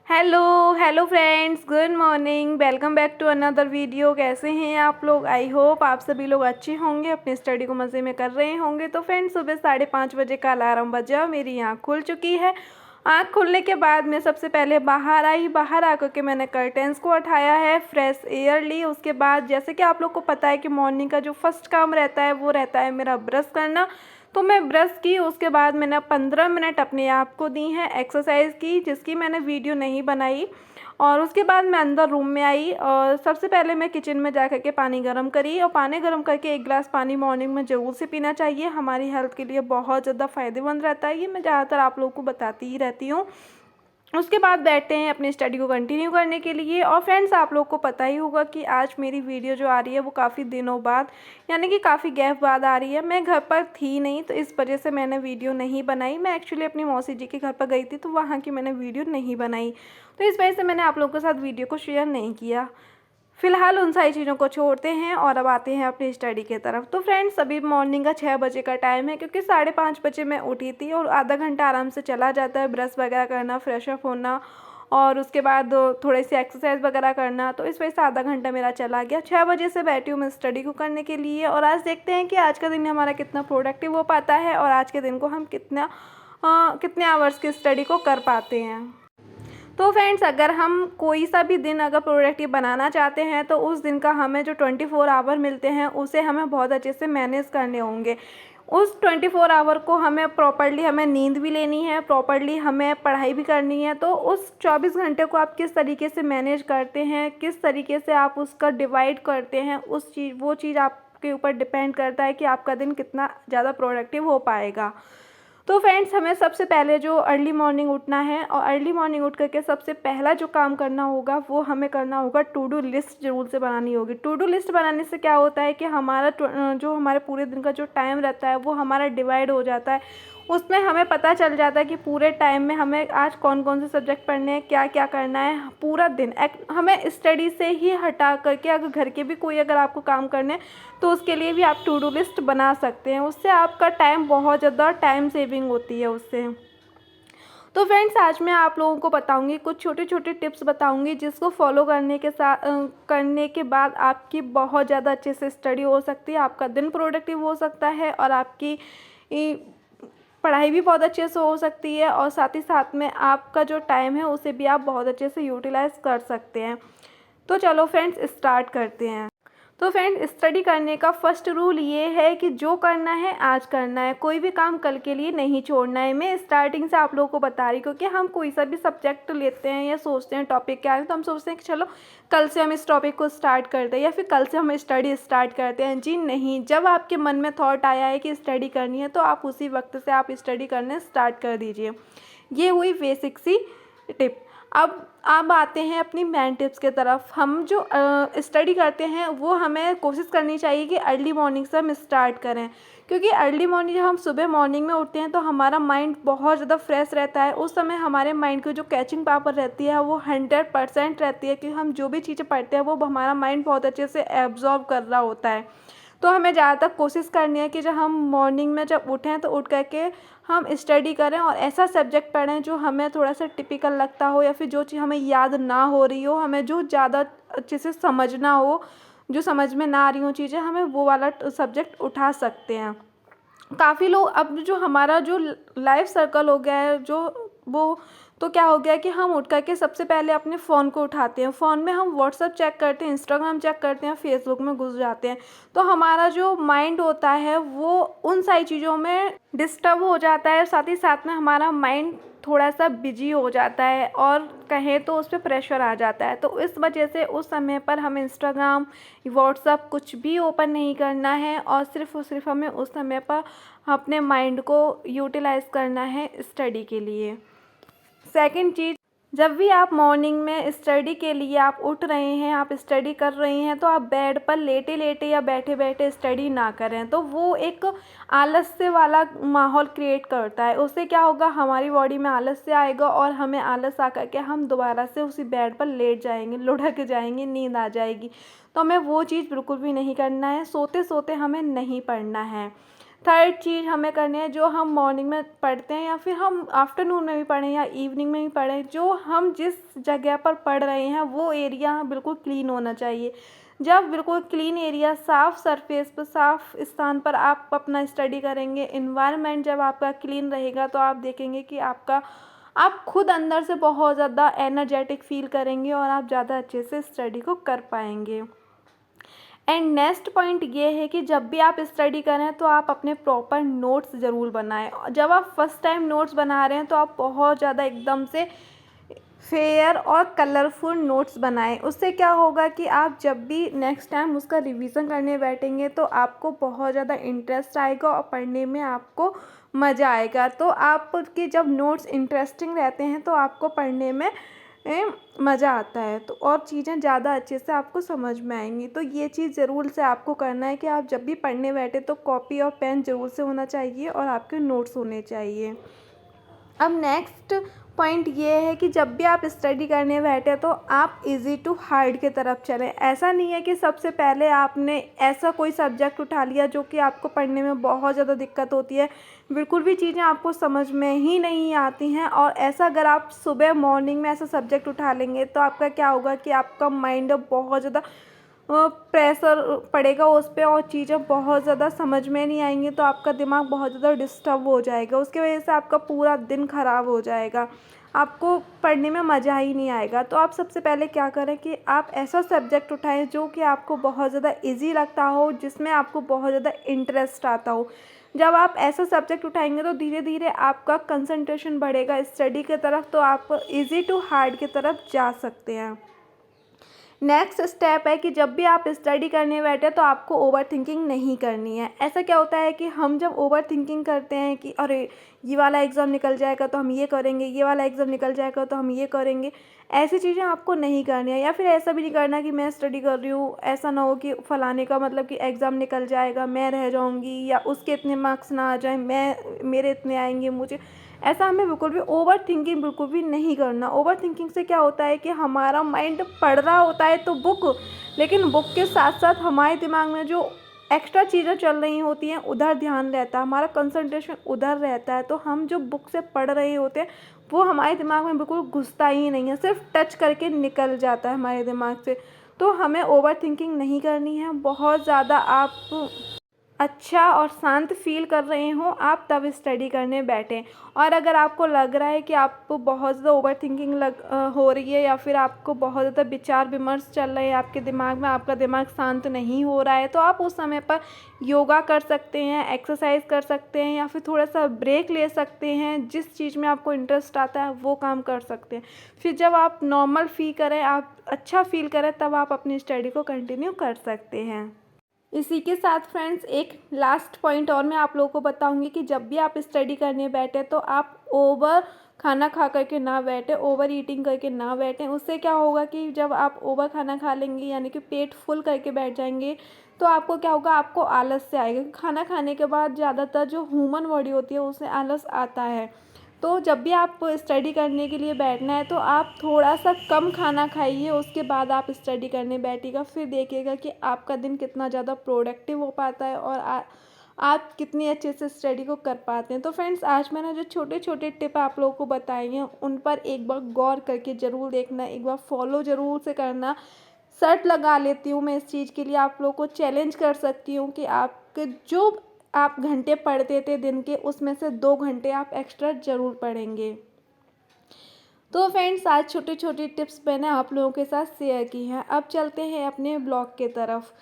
Hello hello friends, good morning. Welcome back to another video. कैसे हैं आप लोग? आई होप आप सभी लोग अच्छे होंगे, अपनी स्टडी को मज़े में कर रहे होंगे। तो फ्रेंड्स, सुबह 5:30 बजे का अलार्म बजा, मेरी आँख खुल चुकी है। आँख खुलने के बाद मैं सबसे पहले बाहर आई। बाहर आकर के मैंने कर्टेंस को उठाया है, फ्रेश एयर ली। उसके बाद जैसे कि आप लोग को पता है कि मॉर्निंग का जो फर्स्ट काम रहता है वो रहता है मेरा ब्रश करना। तो मैं ब्रश की, उसके बाद मैंने 15 मिनट अपने आप को दी हैं एक्सरसाइज की, जिसकी मैंने वीडियो नहीं बनाई। और उसके बाद मैं अंदर रूम में आई और सबसे पहले मैं किचन में जा कर के पानी गर्म करी। और पानी गर्म करके 1 गिलास पानी मॉर्निंग में ज़रूर से पीना चाहिए, हमारी हेल्थ के लिए बहुत ज़्यादा फ़ायदेमंद रहता है। ये मैं ज़्यादातर आप लोगों को बताती ही रहती हूँ। उसके बाद बैठते हैं अपनी स्टडी को कंटिन्यू करने के लिए। और फ्रेंड्स, आप लोग को पता ही होगा कि आज मेरी वीडियो जो आ रही है वो काफ़ी दिनों बाद, यानी कि काफ़ी गैप बाद आ रही है। मैं घर पर थी नहीं, तो इस वजह से मैंने वीडियो नहीं बनाई। मैं एक्चुअली अपनी मौसी जी के घर पर गई थी, तो वहाँ की मैंने वीडियो नहीं बनाई, तो इस वजह से मैंने आप लोगों के साथ वीडियो को शेयर नहीं किया। फिलहाल उन सारी चीज़ों को छोड़ते हैं और अब आते हैं अपनी स्टडी की तरफ। तो फ्रेंड्स, अभी मॉर्निंग का 6 बजे का टाइम है, क्योंकि 5:30 बजे मैं उठी थी और आधा घंटा आराम से चला जाता है ब्रश वगैरह करना, फ्रेश अप होना और उसके बाद थोड़ी सी एक्सरसाइज वगैरह करना। तो इस वजह से आधा घंटा मेरा चला गया। 6 बजे से बैठी हूँ मैं स्टडी को करने के लिए। और आज देखते हैं कि आज का दिन हमारा कितना प्रोडक्टिव हो पाता है और आज के दिन को हम कितने आवर्स की स्टडी को कर पाते हैं। तो फ्रेंड्स, अगर हम कोई सा भी दिन अगर प्रोडक्टिव बनाना चाहते हैं, तो उस दिन का हमें जो 24 आवर मिलते हैं उसे हमें बहुत अच्छे से मैनेज करने होंगे। उस 24 आवर को हमें प्रॉपर्ली हमें नींद भी लेनी है, प्रॉपर्ली हमें पढ़ाई भी करनी है। तो उस 24 घंटे को आप किस तरीके से मैनेज करते हैं, किस तरीके से आप उसका डिवाइड करते हैं, वो चीज़ आपके ऊपर डिपेंड करता है कि आपका दिन कितना ज़्यादा प्रोडक्टिव हो पाएगा। तो फ्रेंड्स, हमें सबसे पहले जो अर्ली मॉर्निंग उठना है और अर्ली मॉर्निंग उठ करके सबसे पहला जो काम करना होगा वो हमें करना होगा, टू डू लिस्ट ज़रूर से बनानी होगी। टू डू लिस्ट बनाने से क्या होता है कि हमारा जो हमारे पूरे दिन का जो टाइम रहता है वो हमारा डिवाइड हो जाता है। उसमें हमें पता चल जाता है कि पूरे टाइम में हमें आज कौन कौन से सब्जेक्ट पढ़ने हैं, क्या क्या करना है पूरा दिन। हमें स्टडी से ही हटा करके अगर घर के भी कोई अगर आपको काम करने हैं, तो उसके लिए भी आप टू डू लिस्ट बना सकते हैं। उससे आपका टाइम बहुत ज़्यादा टाइम सेविंग होती है उससे। तो फ्रेंड्स, आज मैं आप लोगों को बताऊंगी, कुछ छोटे छोटे टिप्स बताऊंगी, जिसको फॉलो करने के बाद आपकी बहुत ज़्यादा अच्छे से स्टडी हो सकती है, आपका दिन प्रोडक्टिव हो सकता है और आपकी पढ़ाई भी बहुत अच्छे से हो सकती है। और साथ ही साथ में आपका जो टाइम है उसे भी आप बहुत अच्छे से यूटिलाइज़ कर सकते हैं। तो चलो फ्रेंड्स, स्टार्ट करते हैं। तो फ्रेंड, स्टडी करने का फर्स्ट रूल ये है कि जो करना है आज करना है, कोई भी काम कल के लिए नहीं छोड़ना है। मैं स्टार्टिंग से आप लोगों को बता रही हूँ, क्योंकि हम कोई सा भी सब्जेक्ट लेते हैं या सोचते हैं टॉपिक क्या है, तो हम सोचते हैं कि चलो कल से हम इस टॉपिक को स्टार्ट करते हैं या फिर कल से हम स्टडी स्टार्ट करते हैं। जी नहीं, जब आपके मन में थॉट आया है कि स्टडी करनी है, तो आप उसी वक्त से आप स्टडी करने स्टार्ट कर दीजिए। ये हुई बेसिक सी टिप। अब आते हैं अपनी मेन टिप्स के तरफ। हम जो स्टडी करते हैं वो हमें कोशिश करनी चाहिए कि अर्ली मॉर्निंग से हम स्टार्ट करें, क्योंकि अर्ली मॉर्निंग जब हम सुबह मॉर्निंग में उठते हैं तो हमारा माइंड बहुत ज़्यादा फ्रेश रहता है। उस समय हमारे माइंड की जो कैचिंग पावर रहती है वो 100% रहती है, कि हम जो भी चीज़ें पढ़ते हैं वो हमारा माइंड बहुत अच्छे से एब्जॉर्ब कर रहा होता है। तो हमें ज़्यादातर कोशिश करनी है कि जब हम मॉर्निंग में जब उठें तो उठ करके हम स्टडी करें और ऐसा सब्जेक्ट पढ़ें जो हमें थोड़ा सा टिपिकल लगता हो, या फिर जो चीज़ हमें याद ना हो रही हो, हमें जो ज़्यादा अच्छे से समझना हो, जो समझ में ना आ रही हो चीज़ें, हमें वो वाला सब्जेक्ट उठा सकते हैं। काफ़ी लोग, अब जो हमारा जो लाइफ सर्कल हो गया है जो वो, तो क्या हो गया कि हम उठ करके सबसे पहले अपने फ़ोन को उठाते हैं। फ़ोन में हम व्हाट्सअप चेक करते हैं, इंस्टाग्राम चेक करते हैं, फेसबुक में घुस जाते हैं। तो हमारा जो माइंड होता है वो उन सारी चीज़ों में डिस्टर्ब हो जाता है, साथ ही साथ में हमारा माइंड थोड़ा सा बिजी हो जाता है और कहें तो उस पर प्रेशर आ जाता है। तो इस वजह से उस समय पर हमें इंस्टाग्राम, व्हाट्सअप कुछ भी ओपन नहीं करना है और सिर्फ हमें उस समय पर अपने माइंड को यूटिलाइज़ करना है स्टडी के लिए। सेकंड चीज़, जब भी आप मॉर्निंग में स्टडी के लिए आप उठ रहे हैं, आप स्टडी कर रहे हैं, तो आप बेड पर लेटे लेटे या बैठे बैठे स्टडी ना करें। तो वो एक आलस्य वाला माहौल क्रिएट करता है। उससे क्या होगा, हमारी बॉडी में आलस्य आएगा और हमें आलस आ करके हम दोबारा से उसी बेड पर लेट जाएंगे, लुढ़क जाएंगे, नींद आ जाएगी। तो हमें वो चीज़ बिल्कुल भी नहीं करना है। सोते सोते हमें नहीं पढ़ना है। थर्ड चीज़ हमें करनी है, जो हम मॉर्निंग में पढ़ते हैं या फिर हम आफ्टरनून में भी पढ़ें या इवनिंग में भी पढ़ें, जो हम जिस जगह पर पढ़ रहे हैं वो एरिया बिल्कुल क्लीन होना चाहिए। जब बिल्कुल क्लीन एरिया, साफ़ सरफेस पर, साफ़ स्थान पर आप अपना स्टडी करेंगे, इन्वायरमेंट जब आपका क्लीन रहेगा तो आप देखेंगे कि आप खुद अंदर से बहुत ज़्यादा एनर्जेटिक फील करेंगे और आप ज़्यादा अच्छे से स्टडी को कर पाएंगे। एंड नेक्स्ट पॉइंट ये है कि जब भी आप स्टडी करें तो आप अपने प्रॉपर नोट्स ज़रूर बनाएं। जब आप फर्स्ट टाइम नोट्स बना रहे हैं तो आप बहुत ज़्यादा एकदम से फेयर और कलरफुल नोट्स बनाएं। उससे क्या होगा कि आप जब भी नेक्स्ट टाइम उसका रिवीजन करने बैठेंगे तो आपको बहुत ज़्यादा इंटरेस्ट आएगा और पढ़ने में आपको मज़ा आएगा। तो आपके जब नोट्स इंटरेस्टिंग रहते हैं तो आपको पढ़ने में मज़ा आता है, तो और चीज़ें ज़्यादा अच्छे से आपको समझ में आएंगी। तो ये चीज़ ज़रूर से आपको करना है कि आप जब भी पढ़ने बैठे तो कॉपी और पेन ज़रूर से होना चाहिए और आपके नोट्स होने चाहिए। अब नेक्स्ट पॉइंट ये है कि जब भी आप स्टडी करने बैठे तो आप इजी टू हार्ड की तरफ चलें। ऐसा नहीं है कि सबसे पहले आपने ऐसा कोई सब्जेक्ट उठा लिया जो कि आपको पढ़ने में बहुत ज़्यादा दिक्कत होती है, बिल्कुल भी चीज़ें आपको समझ में ही नहीं आती हैं। और ऐसा अगर आप सुबह मॉर्निंग में ऐसा सब्जेक्ट उठा लेंगे तो आपका क्या होगा कि आपका माइंड बहुत ज़्यादा प्रेशर पड़ेगा उस पर और चीज़ें बहुत ज़्यादा समझ में नहीं आएंगी, तो आपका दिमाग बहुत ज़्यादा डिस्टर्ब हो जाएगा। उसकी वजह से आपका पूरा दिन ख़राब हो जाएगा, आपको पढ़ने में मज़ा ही नहीं आएगा। तो आप सबसे पहले क्या करें कि आप ऐसा सब्जेक्ट उठाएं जो कि आपको बहुत ज़्यादा इजी लगता हो, जिसमें आपको बहुत ज़्यादा इंटरेस्ट आता हो। जब आप ऐसा सब्जेक्ट उठाएंगे तो धीरे धीरे आपका कंसंट्रेशन बढ़ेगा स्टडी की तरफ, तो आप इजी टू हार्ड की तरफ जा सकते हैं। नेक्स्ट स्टेप है कि जब भी आप स्टडी करने बैठे तो आपको ओवर थिंकिंग नहीं करनी है। ऐसा क्या होता है कि हम जब ओवर थिंकिंग करते हैं कि अरे ये वाला एग्ज़ाम निकल जाएगा तो हम ये करेंगे, ये वाला एग्ज़ाम निकल जाएगा तो हम ये करेंगे, ऐसी चीज़ें आपको नहीं करनी है। या फिर ऐसा भी नहीं करना कि मैं स्टडी कर रही हूँ, ऐसा ना हो कि फ़लाने का मतलब कि एग्ज़ाम निकल जाएगा, मैं रह जाऊँगी, या उसके इतने मार्क्स ना आ जाएँ, मेरे इतने आएंगे मुझे। ऐसा हमें बिल्कुल भी ओवर थिंकिंग बिल्कुल भी नहीं करना। ओवर थिंकिंग से क्या होता है कि हमारा माइंड पढ़ रहा होता है तो बुक, लेकिन बुक के साथ साथ हमारे दिमाग में जो एक्स्ट्रा चीज़ें चल रही होती हैं उधर ध्यान रहता है, हमारा कंसंट्रेशन उधर रहता है। तो हम जो बुक से पढ़ रहे होते हैं वो हमारे दिमाग में बिल्कुल घुसता ही नहीं है, सिर्फ टच करके निकल जाता है हमारे दिमाग से। तो हमें ओवर थिंकिंग नहीं करनी है। बहुत ज़्यादा आप अच्छा और शांत फील कर रहे हो आप तब स्टडी करने बैठें। और अगर आपको लग रहा है कि आपको बहुत ज़्यादा ओवर थिंकिंग हो रही है या फिर आपको बहुत ज़्यादा विचार विमर्श चल रहे हैं आपके दिमाग में, आपका दिमाग शांत नहीं हो रहा है, तो आप उस समय पर योगा कर सकते हैं, एक्सरसाइज कर सकते हैं, या फिर थोड़ा सा ब्रेक ले सकते हैं। जिस चीज़ में आपको इंटरेस्ट आता है वो काम कर सकते हैं। फिर जब आप नॉर्मल फील करें, आप अच्छा फील करें, तब आप अपनी स्टडी को कंटिन्यू कर सकते हैं। इसी के साथ फ्रेंड्स एक लास्ट पॉइंट और मैं आप लोगों को बताऊंगी कि जब भी आप स्टडी करने बैठे तो आप ओवर खाना खा करके ना बैठे, ओवर ईटिंग करके ना बैठें। उससे क्या होगा कि जब आप ओवर खाना खा लेंगे यानी कि पेट फुल करके बैठ जाएंगे तो आपको क्या होगा, आपको आलस से आएगा। खाना खाने के बाद ज़्यादातर जो ह्यूमन बॉडी होती है उससे आलस आता है। तो जब भी आप स्टडी करने के लिए बैठना है तो आप थोड़ा सा कम खाना खाइए, उसके बाद आप स्टडी करने बैठिएगा। फिर देखिएगा कि आपका दिन कितना ज़्यादा प्रोडक्टिव हो पाता है और आप कितनी अच्छे से स्टडी को कर पाते हैं। तो फ्रेंड्स आज मैंने जो छोटे छोटे टिप आप लोगों को बताई हैं उन पर एक बार गौर करके ज़रूर देखना, एक बार फॉलो ज़रूर से करना। शर्त लगा लेती हूँ मैं इस चीज़ के लिए, आप लोगों को चैलेंज कर सकती हूँ कि आपके जो आप घंटे पढ़ते थे दिन के उसमें से 2 घंटे आप एक्स्ट्रा ज़रूर पढ़ेंगे। तो फ्रेंड्स आज छोटी छोटी टिप्स मैंने आप लोगों के साथ शेयर की हैं। अब चलते हैं अपने ब्लॉग के तरफ।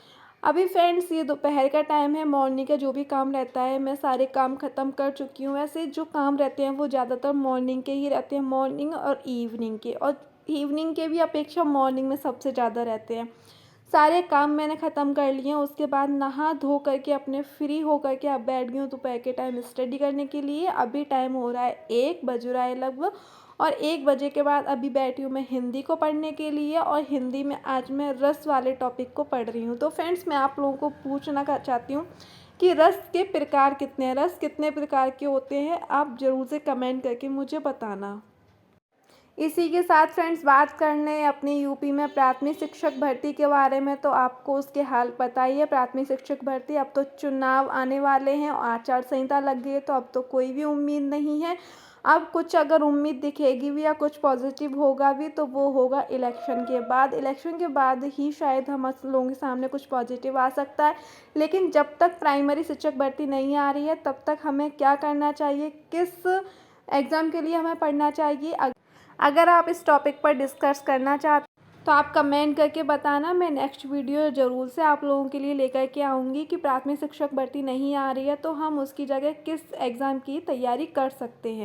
अभी फ्रेंड्स ये दोपहर का टाइम है, मॉर्निंग का जो भी काम रहता है मैं सारे काम ख़त्म कर चुकी हूँ। वैसे जो काम रहते हैं वो ज़्यादातर मॉर्निंग के ही रहते हैं, मॉर्निंग और इवनिंग के, और इवनिंग के भी अपेक्षा मॉर्निंग में सबसे ज़्यादा रहते हैं। सारे काम मैंने ख़त्म कर लिए हैं, उसके बाद नहा धो करके अपने फ्री हो करके अब बैठ गई हूँ दोपहर के टाइम स्टडी करने के लिए। अभी टाइम हो रहा है 1 बज रहा है लगभग, और 1 बजे के बाद अभी बैठी हूँ मैं हिंदी को पढ़ने के लिए, और हिंदी में आज मैं रस वाले टॉपिक को पढ़ रही हूँ। तो फ्रेंड्स मैं आप लोगों को पूछना चाहती हूँ कि रस के प्रकार कितने हैं, रस कितने प्रकार के होते हैं, आप ज़रूर से कमेंट करके मुझे बताना। इसी के साथ फ्रेंड्स बात करने अपनी यूपी में प्राथमिक शिक्षक भर्ती के बारे में। तो आपको उसके हाल पता ही है, प्राथमिक शिक्षक भर्ती अब तो चुनाव आने वाले हैं और आचार संहिता लग गई है, तो अब तो कोई भी उम्मीद नहीं है। अब कुछ अगर उम्मीद दिखेगी भी या कुछ पॉजिटिव होगा भी तो वो होगा इलेक्शन के बाद। इलेक्शन के बाद ही शायद हम लोगों के सामने कुछ पॉजिटिव आ सकता है। लेकिन जब तक प्राइमरी शिक्षक भर्ती नहीं आ रही है तब तक हमें क्या करना चाहिए, किस एग्ज़ाम के लिए हमें पढ़ना चाहिए, अगर आप इस टॉपिक पर डिस्कस करना चाहते तो आप कमेंट करके बताना। मैं नेक्स्ट वीडियो ज़रूर से आप लोगों के लिए लेकर के आऊँगी कि प्राथमिक शिक्षक भर्ती नहीं आ रही है तो हम उसकी जगह किस एग्ज़ाम की तैयारी कर सकते हैं।